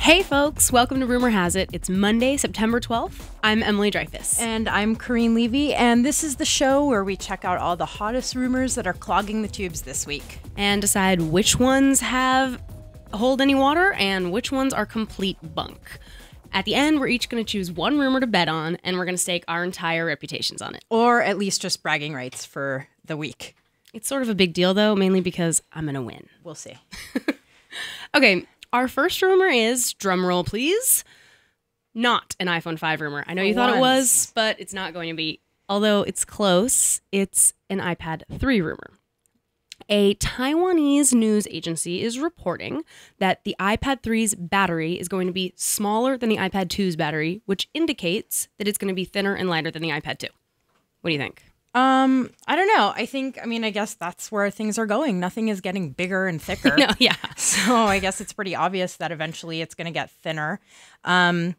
Hey folks, welcome to Rumor Has It. It's Monday, September 12th. I'm Emily Dreyfus. And I'm Corrine Levy, and this is the show where we check out all the hottest rumors that are clogging the tubes this week. And decide which ones hold any water and which ones are complete bunk. At the end, we're each going to choose one rumor to bet on, and we're going to stake our entire reputations on it. Or at least just bragging rights for the week. It's sort of a big deal, though, mainly because I'm going to win. We'll see. Okay, our first rumor is, drumroll please, not an iPhone 5 rumor. I know you thought it was, but it's not going to be. Although it's close, it's an iPad 3 rumor. A Taiwanese news agency is reporting that the iPad 3's battery is going to be smaller than the iPad 2's battery, which indicates that it's going to be thinner and lighter than the iPad 2. What do you think? I don't know. I guess that's where things are going. Nothing is getting bigger and thicker. No, yeah. So I guess it's pretty obvious that eventually it's going to get thinner. I'm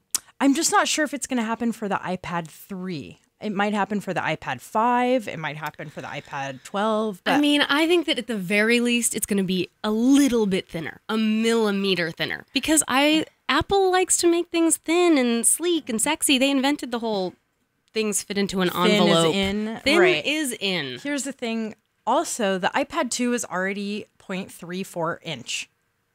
just not sure if it's going to happen for the iPad 3. It might happen for the iPad 5. It might happen for the iPad 12. But I think that at the very least, it's going to be a little bit thinner, a millimeter thinner. Because Apple likes to make things thin and sleek and sexy. They invented the whole things fit into an envelope. Thin is in. Here's the thing. Also, the iPad 2 is already 0.34 inch,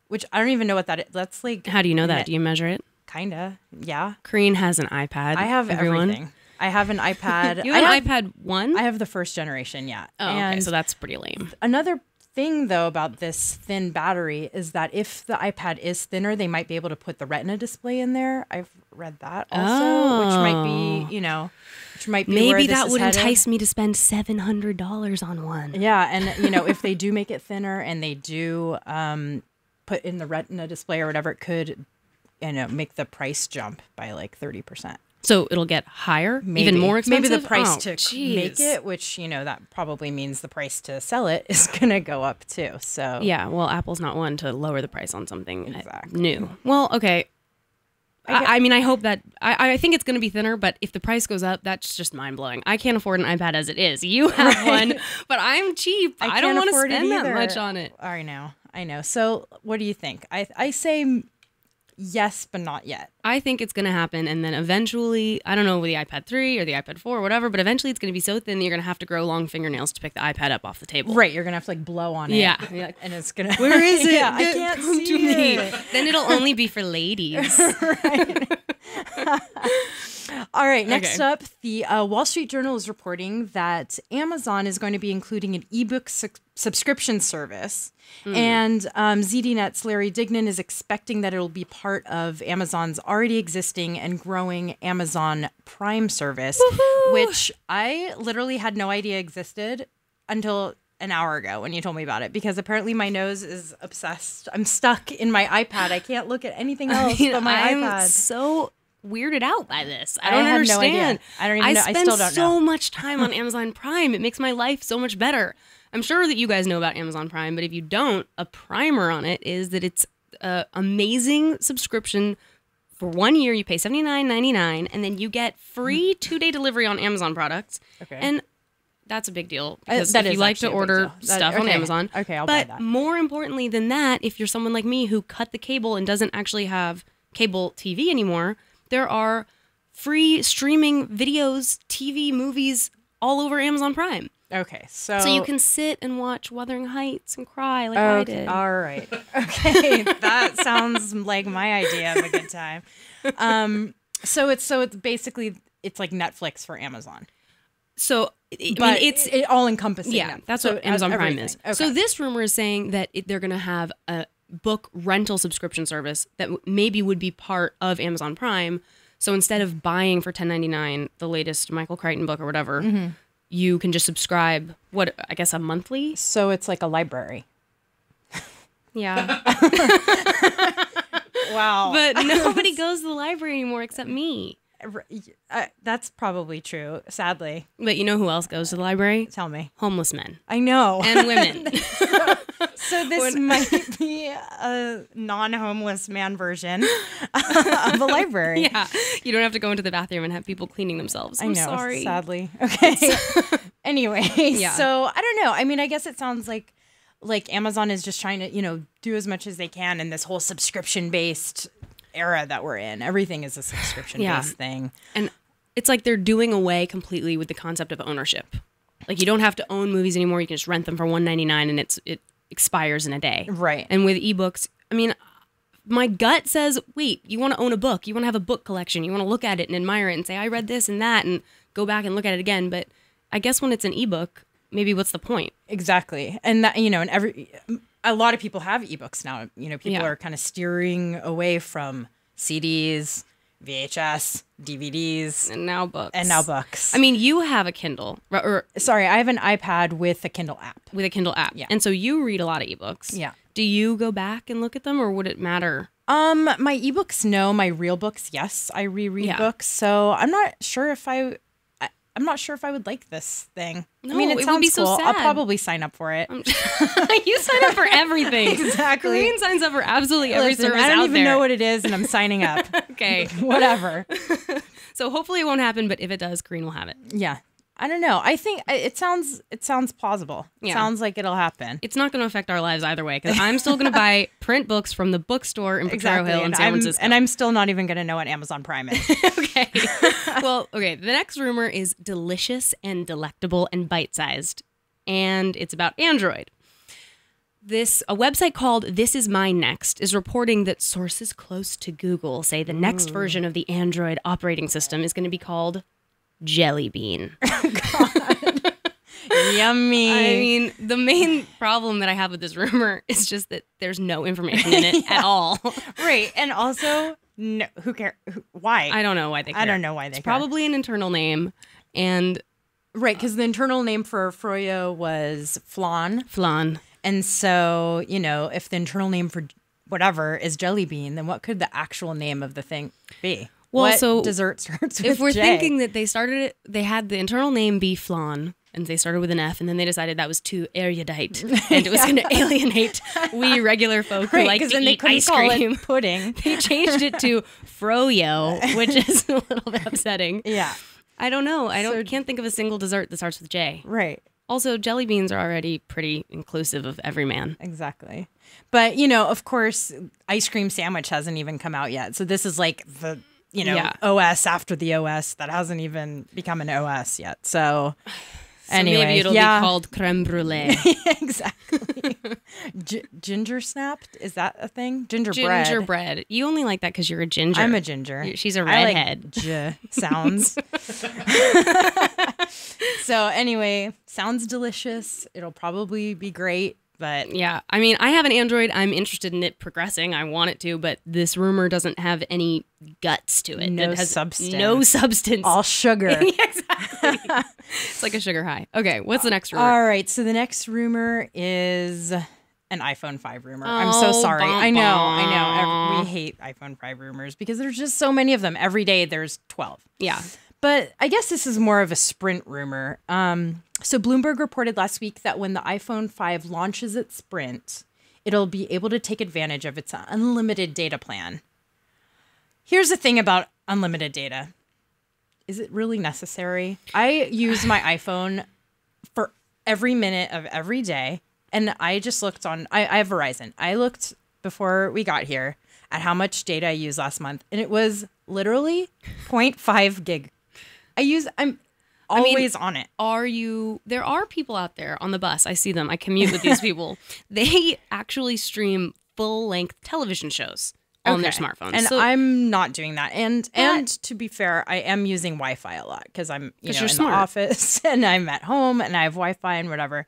which I don't even know what that is. That's like... How do you know that? Do you measure it? Kinda, yeah. Corrine has an iPad. I have everything. I have an iPad. You have an iPad 1? I have the first generation, yeah. Oh, okay, so that's pretty lame. Another thing, though, about this thin battery is that if the iPad is thinner, they might be able to put the Retina display in there. I've read that also, which might be, maybe where this that is would headed. Entice me to spend $700 on one. Yeah, and if they do make it thinner and they do put in the Retina display or whatever, it could, make the price jump by like 30%. So it'll get higher, even more expensive? Maybe the price to make it, which, that probably means the price to sell it is going to go up too. So yeah, well, Apple's not one to lower the price on something new. Well, okay. I hope that, I think it's going to be thinner, but if the price goes up, that's just mind-blowing. I can't afford an iPad as it is. You have one, but I'm cheap. I don't want to spend that much on it. I know. So what do you think? I say... yes, but not yet. I think it's going to happen, and then eventually, I don't know, with the iPad 3 or the iPad 4 or whatever, but eventually it's going to be so thin that you're going to have to grow long fingernails to pick the iPad up off the table. Right, you're going to have to blow on it. Yeah. And it's going to... Where is it? Yeah, I can't Come see to me. it. Then it'll only be for ladies. Right. All right, next up, the Wall Street Journal is reporting that Amazon is going to be including an ebook subscription service. And ZDNet's Larry Dignan is expecting that it'll be part of Amazon's already existing and growing Amazon Prime service, which I literally had no idea existed until an hour ago when you told me about it, because apparently my nose is obsessed. I'm stuck in my iPad. I can't look at anything else but my iPad. I'm so weirded out by this. I don't understand. No idea. I don't even know. I still don't know. I spend so much time on Amazon Prime. It makes my life so much better. I'm sure that you guys know about Amazon Prime, but if you don't, a primer on it is that it's an amazing subscription. For 1 year, you pay $79.99, and then you get free 2-day delivery on Amazon products. Okay. And that's a big deal, because if you like to order stuff on Amazon. Okay, I'll buy that. But more importantly than that, if you're someone like me who cut the cable and doesn't actually have cable TV anymore, there are free streaming videos, TV, movies all over Amazon Prime. Okay, so you can sit and watch Wuthering Heights and cry like I did. All right. Okay, that sounds like my idea of a good time. So it's basically like Netflix for Amazon. So it's all encompassing. Yeah, Netflix. that's what Amazon Prime is. Okay. So this rumor is saying that they're going to have a book rental subscription service that maybe would be part of Amazon Prime. So instead of buying for $10.99 the latest Michael Crichton book or whatever, you can just subscribe, a monthly? So it's like a library. Yeah. Wow. But nobody goes to the library anymore except me. That's probably true, sadly. But you know who else goes to the library? Tell me. Homeless men. I know. And women. So this might be a non-homeless man version of a library. Yeah. You don't have to go into the bathroom and have people cleaning themselves. I'm sorry. Sadly. Okay. Anyway, Yeah. So I don't know. I mean, I guess it sounds like Amazon is just trying to, do as much as they can in this whole subscription-based era that we're in. Everything is a subscription-based thing. And it's like they're doing away completely with the concept of ownership. Like, you don't have to own movies anymore. You can just rent them for $1.99 and it expires in a day. Right. And with ebooks, I mean, my gut says, wait, you want to own a book. You want to have a book collection. You want to look at it and admire it and say, I read this and that, and go back and look at it again. But I guess when it's an ebook, maybe what's the point? Exactly. And that, and a lot of people have ebooks now. People are kind of steering away from CDs, VHS, DVDs. And now books. I mean, you have a Kindle. Sorry, I have an iPad with a Kindle app. Yeah. And so you read a lot of ebooks. Yeah. Do you go back and look at them, or would it matter? My ebooks, no. My real books, yes. I reread books. So I'm not sure if I would like this thing. No, I mean, it sounds would be cool. so sad. I'll probably sign up for it. You sign up for everything. Exactly. Corrine signs up for absolutely every Listen, service I don't out even there. know what it is, and I'm signing up. Okay. Whatever. So hopefully it won't happen, but if it does, Corrine will have it. Yeah. I don't know. I think it sounds plausible. Yeah. It sounds like it'll happen. It's not going to affect our lives either way, because I'm still going to buy print books from the bookstore in Potrero Hill in San Francisco. And I'm still not even going to know what Amazon Prime is. Okay. Okay. The next rumor is delicious and delectable and bite-sized, and it's about Android. A website called This Is Mine Next is reporting that sources close to Google say the next version of the Android operating system is going to be called Jelly Bean. God. Yummy. I mean, the main problem that I have with this rumor is just that there's no information in it at all. Right. And also, no, who cares? Why? I don't know why they care. I don't know why they care. Probably an internal name. And right, because the internal name for Froyo was Flan. Flan. And so, if the internal name for whatever is Jelly Bean, then what could the actual name of the thing be? Well, what so dessert starts with if we're J? thinking that they had the internal name be Flan, and they started with an F, and then they decided that was too erudite, and it was going to alienate we regular folk who like to eat ice cream. Pudding. They changed it to Froyo, which is a little bit upsetting. Yeah. I don't know. Can't think of a single dessert that starts with J. Right. Also, jelly beans are already pretty inclusive of every man. Exactly. But, of course, ice cream sandwich hasn't even come out yet. So this is like the, OS after the OS that hasn't even become an OS yet. So anyway, maybe it'll be called creme brulee. Exactly. Ginger snapped? Is that a thing? Gingerbread. Gingerbread. You only like that because you're a ginger. I'm a ginger. She's a redhead. I like sounds. So anyway, sounds delicious. It'll probably be great. But yeah, I mean, I have an Android. I'm interested in it progressing. I want it to, but this rumor doesn't have any guts to it. No it has substance. No substance. All sugar. Exactly. It's like a sugar high. Okay, what's the next rumor? All right, so the next rumor is an iPhone 5 rumor. I'm so sorry. I know. We hate iPhone 5 rumors because there's just so many of them. Every day there's 12. Yeah. But I guess this is more of a Sprint rumor. So Bloomberg reported last week that when the iPhone 5 launches at Sprint, it'll be able to take advantage of its unlimited data plan. Here's the thing about unlimited data. Is it really necessary? I use my iPhone for every minute of every day. And I just looked I have Verizon. I looked before we got here at how much data I used last month. And it was literally 0.5 gig. I'm always on it. There are people out there on the bus. I see them. I commute with these people. They actually stream full-length television shows on their smartphones. And I'm not doing that. And to be fair, I am using Wi-Fi a lot because I'm in the office and I'm at home and I have Wi-Fi and whatever.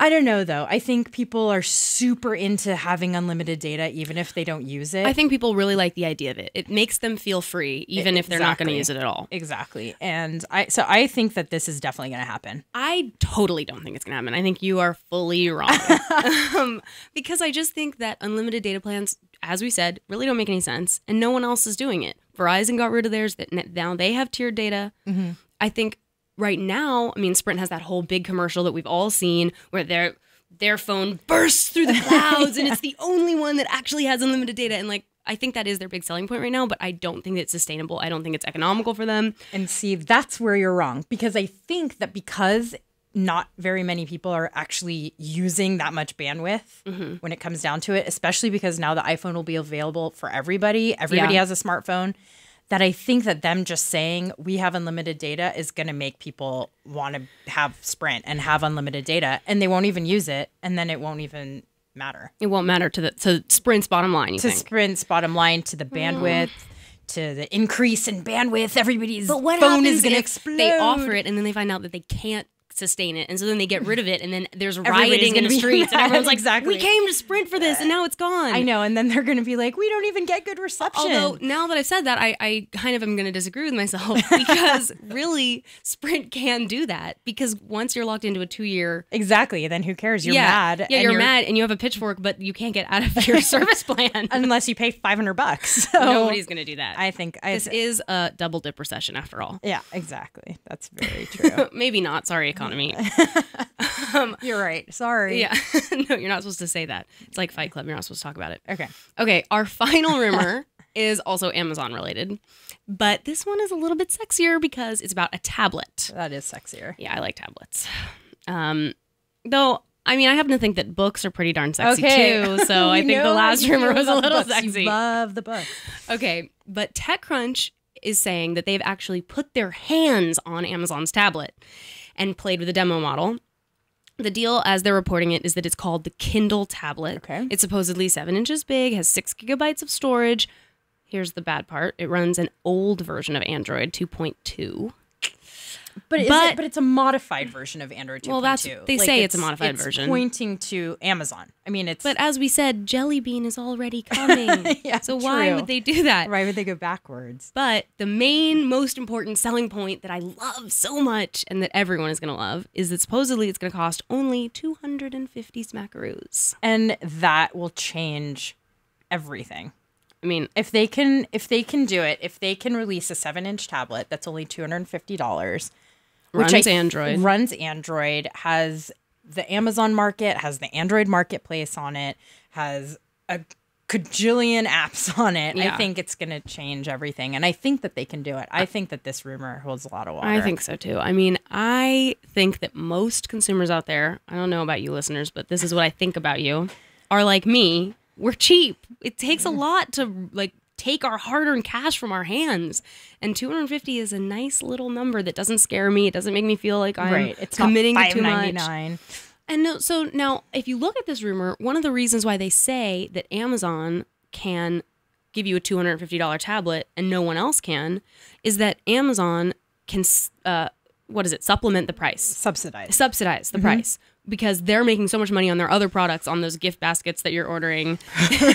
I don't know, though. I think people are super into having unlimited data, even if they don't use it. I think people really like the idea of it. It makes them feel free, even if they're not going to use it at all. Exactly. And I think that this is definitely going to happen. I totally don't think it's going to happen. I think you are fully wrong. Because I just think that unlimited data plans, as we said, really don't make any sense. And no one else is doing it. Verizon got rid of theirs. Now they have tiered data. Mm-hmm. I think right now, I mean, Sprint has that whole big commercial that we've all seen where their phone bursts through the clouds and it's the only one that actually has unlimited data. And I think that is their big selling point right now, but I don't think it's sustainable. I don't think it's economical for them. And see, that's where you're wrong, because I think that because not very many people are actually using that much bandwidth when it comes down to it, especially because now the iPhone will be available for everybody. Everybody has a smartphone. That I think that them just saying we have unlimited data is going to make people want to have Sprint and have unlimited data, and they won't even use it, and then it won't even matter. It won't matter to Sprint's bottom line, you think? To Sprint's bottom line, to the bandwidth, to the increase in bandwidth. Everybody's but what phone is happens going to if explode. they offer it and then they find out that they can't sustain it, and so then they get rid of it, and then there's rioting in the streets, and everyone's like, exactly. we came to Sprint for this, and now it's gone. I know, and then they're going to be like, we don't even get good reception. Although, now that I've said that, I kind of am going to disagree with myself, because really, Sprint can do that, because once you're locked into a 2-year... Exactly, then who cares? You're mad. Yeah, you're mad, and you have a pitchfork, but you can't get out of your service plan. Unless you pay $500. So nobody's going to do that. I think... This is a double dip recession, after all. Yeah, exactly. That's very true. Maybe not. Sorry, economy. You're right. Sorry. Yeah. No, you're not supposed to say that. It's like Fight Club. You're not supposed to talk about it. Okay. Okay. Our final rumor is also Amazon related, but this one is a little bit sexier because it's about a tablet. That is sexier. Yeah, I like tablets. Though, I mean, I happen to think that books are pretty darn sexy too. So I think the last rumor was a little sexy. You love the books. Okay. But TechCrunch is saying that they've actually put their hands on Amazon's tablet and played with the demo model. The deal, as they're reporting it, is that it's called the Kindle tablet. Okay. It's supposedly 7 inches big, has 6 gigabytes of storage. Here's the bad part. It runs an old version of Android 2.2. But it's a modified version of Android 2.2. Well, they say it's a modified version. It's pointing to Amazon. I mean, it's... But as we said, Jelly Bean is already coming. Yeah, so why would they do that? Why would they go backwards? But the main, most important selling point that I love so much and that everyone is going to love is that supposedly it's going to cost only 250 smackaroos. And that will change everything. I mean, if they can do it, if they can release a 7-inch tablet that's only $250, runs Android, has the Amazon market, has the Android marketplace on it, has a cajillion apps on it. Yeah. I think it's going to change everything, and I think that they can do it. I think that this rumor holds a lot of water. I think so too. I mean, I think that most consumers out there, I don't know about you listeners, but this is what I think about you, are like me. We're cheap. It takes a lot to like take our hard-earned cash from our hands, and 250 is a nice little number that doesn't scare me. It doesn't make me feel like I'm committing to too much. And so now, if you look at this rumor, one of the reasons why they say that Amazon can give you a $250 tablet and no one else can is that Amazon can supplement the price, subsidize the price. Because they're making so much money on their other products, on those gift baskets that you're ordering,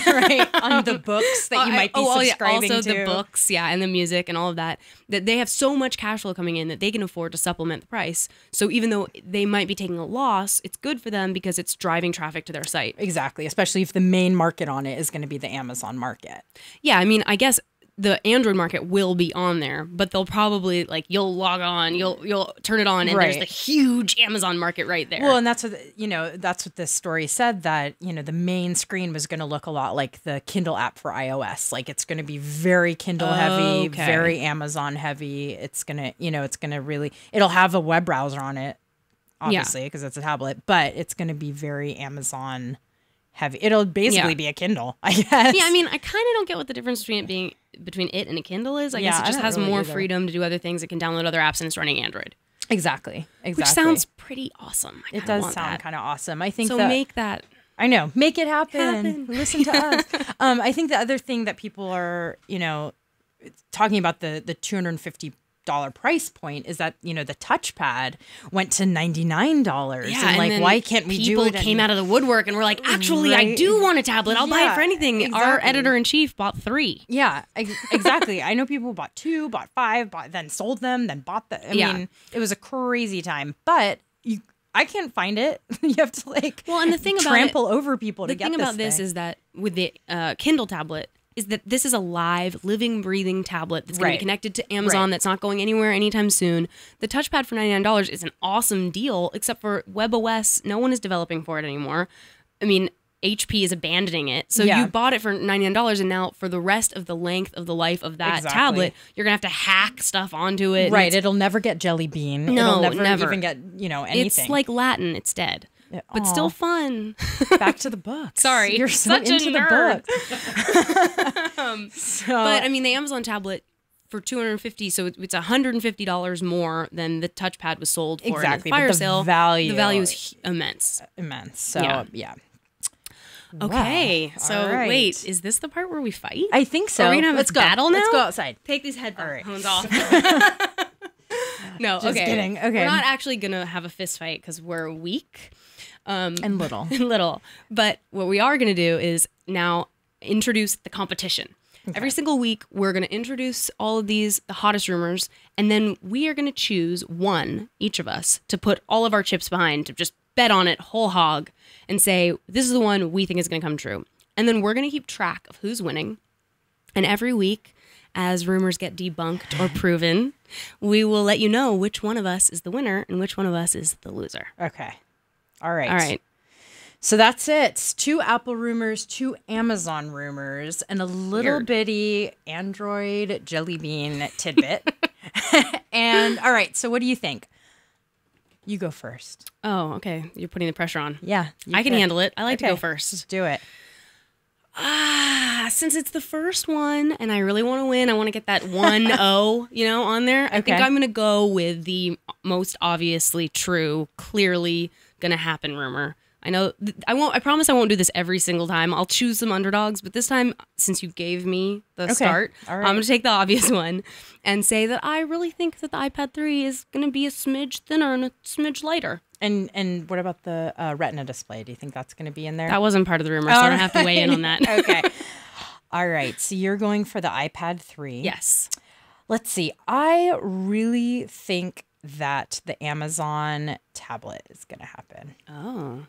right? On the books that you might be subscribing also to. the books, and the music and all of that. That they have so much cash flow coming in that they can afford to supplement the price. So even though they might be taking a loss, it's good for them because it's driving traffic to their site. Exactly, especially if the main market on it is going to be the Amazon market. Yeah, I mean, I guess the Android market will be on there, but they'll probably you'll log on, you'll turn it on, and there's the huge Amazon market right there. Well, and that's what this story said, that the main screen was going to look a lot like the Kindle app for iOS. Like it's going to be very Kindle heavy, very Amazon heavy. It's gonna it'll have a web browser on it, obviously, because it's a tablet, but it's going to be very Amazon heavy. It'll basically be a Kindle, I guess. Yeah, I mean, I kind of don't get what the difference between it and a Kindle is. I guess it just has more freedom to do other things. It can download other apps and it's running Android. Exactly. Which sounds pretty awesome. It does sound kind of awesome. I think so. Make that. I know. Make it happen. Listen to us. I think the other thing that people are, talking about the $250 price point is that the touchpad went to $99. Yeah, and why can't we do it? People came out of the woodwork and were like, actually, I do want a tablet. I'll buy it for anything. Exactly. Our editor-in-chief bought 3. Yeah, exactly. I know people bought 2, bought 5, then sold them, then bought them. I mean, it was a crazy time. But I can't find it. You have to and the thing trample over people to get this thing. The thing about this is that with the Kindle tablet, is that this is a live, living, breathing tablet that's going to be connected to Amazon that's not going anywhere anytime soon. The touchpad for $99 is an awesome deal, except for WebOS. No one is developing for it anymore. I mean, HP is abandoning it. So Yeah. you bought it for $99, and now for the rest of the length of the life of that Exactly. tablet, you're gonna have to hack stuff onto it. and Right. it's- It'll never get Jelly Bean. No, It'll never never. even get, anything. It's like Latin. It's dead, but Aw. still fun. Back to the books. Sorry, You're so such a into nerd. the books. So, But I mean, the Amazon tablet for $250, so it's $150 more than the touchpad was sold for Exactly, in the but fire the sale. value- the value is immense. immense. So, Yeah. yeah. Okay, Wow. so All right. wait, is this the part where we fight? I think so. Are we gonna have Let's a go. battle now? Let's go outside. Take these headphones All off. No, Just okay. kidding. Okay. We're not actually gonna have a fist fight because we're weak. And little. Little. But what we are going to do is now introduce the competition. Every single week, we're going to introduce all of these, the hottest rumors, and then we are going to choose one, each of us, to put all of our chips behind, to just bet on it whole hog and say, this is the one we think is going to come true. And then we're going to keep track of who's winning. And every week, as rumors get debunked or proven, we will let you know which one of us is the winner and which one of us is the loser. Okay. All right. All right. So that's it. 2 Apple rumors, 2 Amazon rumors, and a little Weird. bitty Android Jelly Bean tidbit. And all right. So what do you think? You go first. Oh, okay. You're putting the pressure on. Yeah. I can handle it. I like to go first. Just do it. Since it's the first one and I really want to win, I want to get that 1-0, on there. I think Okay. I'm going to go with the most obviously true, clearly going to happen rumor. I know I promise I won't do this every single time. I'll choose some underdogs, but this time, since you gave me the start, All right. I'm going to take the obvious one and say that I really think that the iPad 3 is going to be a smidge thinner and a smidge lighter. And what about the Retina display? Do you think that's going to be in there? That wasn't part of the rumor, so I don't have to weigh in on that. Okay. All right. So you're going for the iPad 3. Yes. Let's see. I really think that the Amazon tablet is going to happen. Oh.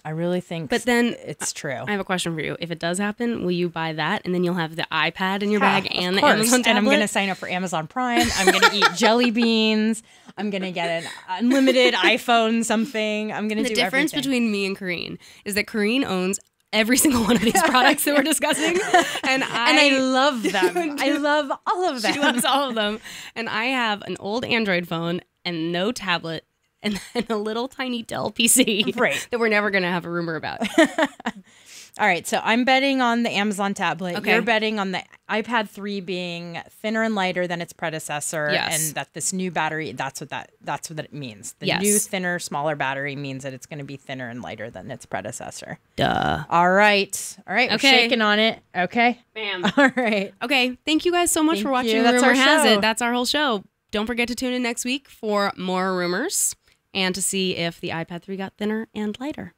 I really think But then it's true. I have a question for you. If it does happen, will you buy that and then you'll have the iPad in your bag Yeah, and of the course. Amazon tablet? And I'm going to sign up for Amazon Prime. I'm going to eat jelly beans. I'm going to get an unlimited iPhone something. I'm going to the do difference everything. between me and Kareen is that Kareen owns every single one of these products that we're discussing, and I love them. I love all of them. she loves all of them. And I have an old Android phone and no tablet. And then a little tiny Dell PC Right. that we're never going to have a rumor about. All right, so I'm betting on the Amazon tablet. Okay. You're betting on the iPad 3 being thinner and lighter than its predecessor, Yes. and that this new battery, that's what it means. The Yes. new, thinner, smaller battery means that it's going to be thinner and lighter than its predecessor. Duh. All right. We're Okay. shaking on it. Okay. Bam. All right. Okay. Thank you guys so much Thank for watching you. That's Rumor our Has show. It. That's our whole show. Don't forget to tune in next week for more rumors and to see if the iPad 3 got thinner and lighter.